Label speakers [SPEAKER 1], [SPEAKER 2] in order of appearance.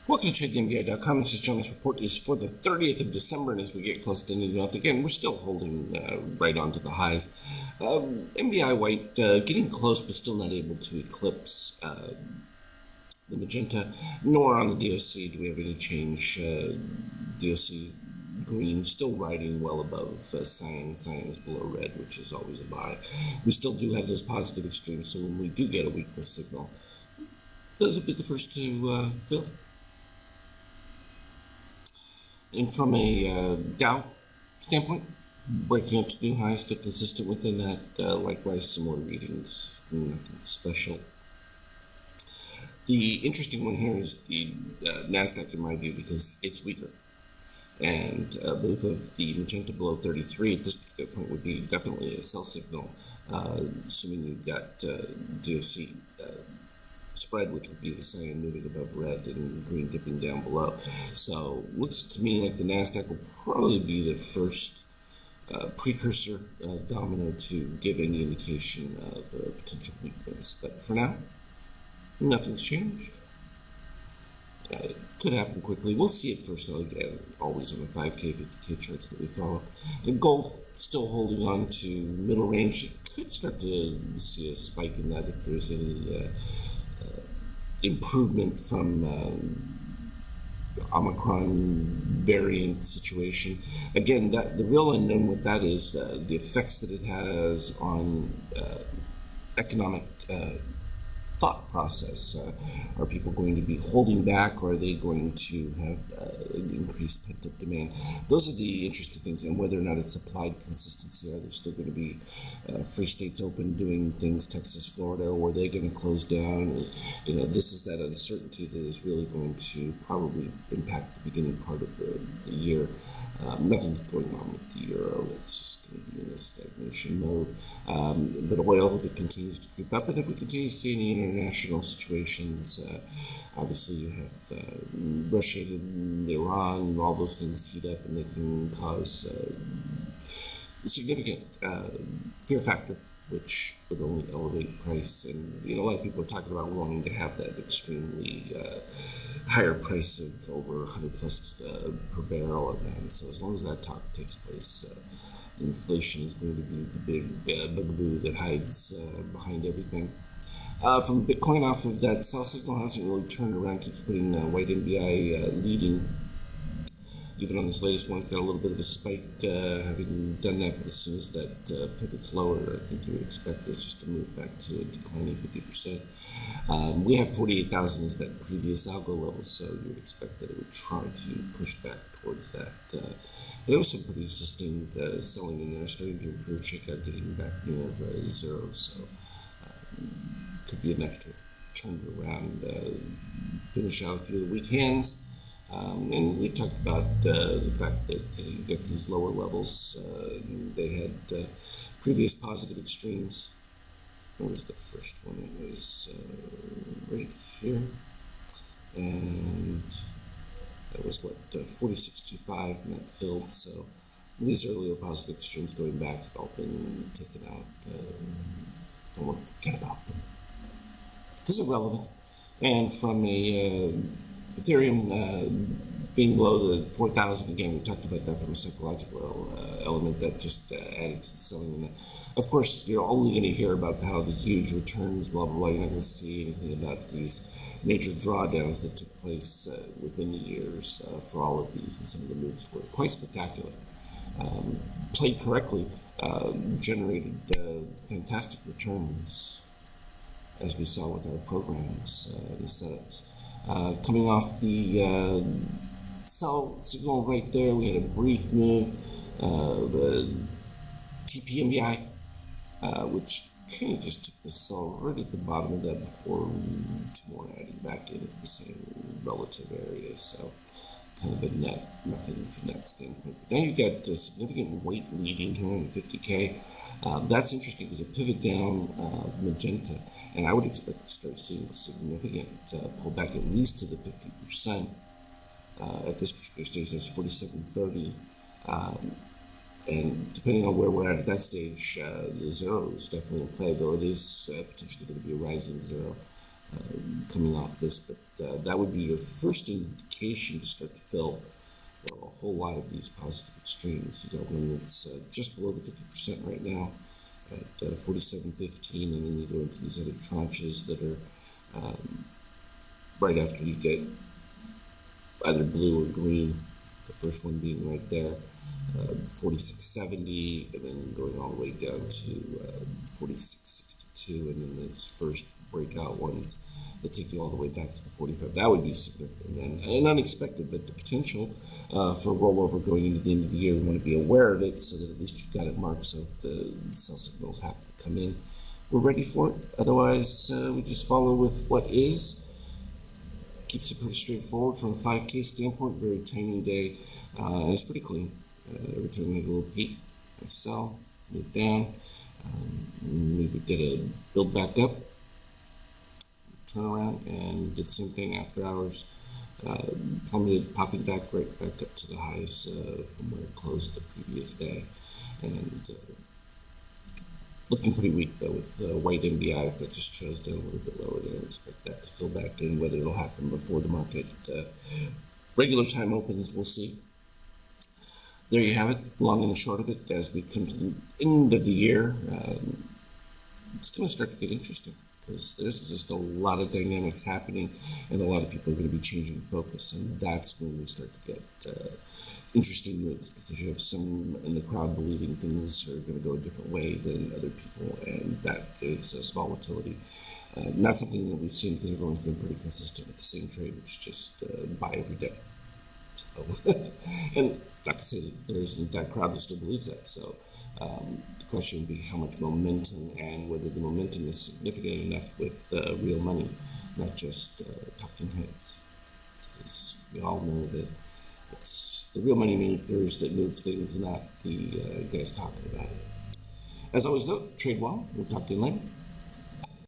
[SPEAKER 1] Welcome to TradeTheMBI.com. This is Jonas Report is for the 30th of December, and as we get close to the end of the month, again, we're still holding right on to the highs. MBI white getting close, but still not able to eclipse the magenta, nor on the DOC do we have any change. DOC green still riding well above cyan. Cyan is below red, which is always a buy. We still do have those positive extremes, so when we do get a weakness signal, those will be the first to fill. And from a Dow standpoint, breaking up to new highs, still consistent within that. Likewise, similar readings, nothing special. The interesting one here is the NASDAQ, in my view, because it's weaker. And move of the magenta below 33 at this particular point would be definitely a sell signal, assuming you've got DOC spread, which would be the cyan moving above red and green dipping down below. So looks to me like the NASDAQ will probably be the first precursor domino to give any indication of a potential weakness. But for now, nothing's changed. It could happen quickly. We'll see it first, again, always on the 5K, 50K charts that we follow. And gold still holding on to middle range. It could start to see a spike in that if there's any improvement from Omicron variant situation. Again, that the real unknown with that is the effects that it has on economic thought process. Are people going to be holding back, or are they going to have increased pent-up demand? Those are the interesting things, and whether or not it's applied consistency. Are there still going to be free states open doing things, Texas, Florida, or are they going to close down? This is that uncertainty that is really going to probably impact the beginning part of the year. Nothing's going on with the euro. It's just going to be in a stagnation mode. But oil, if it continues to creep up, and if we continue to see any international situations, obviously you have Russia and Iran, all those things heat up, and they can cause significant fear factor, which would only elevate price. And a lot of people are talking about wanting to have that extremely higher price of over 100 plus per barrel, and so as long as that talk takes place, inflation is going to be the big bugaboo that hides behind everything. From Bitcoin, off of that sell signal, hasn't really turned around, keeps putting white MBI leading. Even on this latest one, it's got a little bit of a spike, having done that, but as soon as that pivots lower, I think you would expect this just to move back to declining 50%. We have 48,000 as that previous algo level, so you would expect that it would try to push back towards that. There was some pretty sustained selling in there, starting to improve, shakeout getting back near zero, so could be enough to turn it around, finish out a few of the weak hands. And we talked about the fact that you get these lower levels. They had previous positive extremes. What was the first one? It was right here. And that was what, 46.25, and that filled. So these earlier positive extremes going back have all been taken out. Don't want to forget about them, because they're relevant. And from a Ethereum being below the 4,000, again, we talked about that from a psychological element that just added to the selling. And of course, you're only going to hear about how the huge returns, blah, blah, blah. You're not going to see anything about these major drawdowns that took place within the years for all of these, and some of the moves were quite spectacular. Played correctly, generated fantastic returns, as we saw with our programs and setups. Coming off the sell signal right there, we had a brief move, the TPMBI, which kind of just took the sell right at the bottom of that before two more adding back in at the same relative area. So kind of a net, nothing from that standpoint. Now you've got significant weight leading here in the 50K. That's interesting because it pivot down magenta, and I would expect to start seeing significant pullback at least to the 50%. At this particular stage, that's 47.30. And depending on where we're at that stage, the zero is definitely in play, though it is potentially going to be a rising zero coming off this. But that would be your first indication to start to fill a whole lot of these positive extremes. You got one that's just below the 50% right now at 47.15, and then you go into these other tranches that are right after you get either blue or green, the first one being right there, 46.70, and then going all the way down to 46.62, and then those first breakout ones that take you all the way back to the 45. That would be significant and unexpected, but the potential for rollover going into the end of the year, we want to be aware of it so that at least you've got it marked. So if the sell signals happen to come in, we're ready for it. Otherwise, we just follow with what is. Keeps it pretty straightforward from a 5K standpoint. Very tiny day. It's pretty clean. Every time we get a little peak, I sell, move down, maybe get a build back up, turn around, and did the same thing after hours. Plummeted, popping back right back up to the highs from where it closed the previous day, and looking pretty weak though with white MBI that just trails down a little bit lower. I don't expect that to fill back in. Whether it'll happen before the market regular time opens, we'll see. There you have it, long and the short of it. As we come to the end of the year, it's going to start to get interesting because there's just a lot of dynamics happening and a lot of people are going to be changing focus, and that's when we start to get interesting moves because you have some in the crowd believing things are going to go a different way than other people, and that gives us volatility. Not something that we've seen because everyone's been pretty consistent with the same trade, which is just buy every day. So, and not to say that there isn't that crowd that still believes that. So the question would be how much momentum and whether the momentum is significant enough with real money, not just talking heads. Because we all know that it's the real money makers that move things, not the guys talking about it. As always, though, trade well. We'll talk to you later.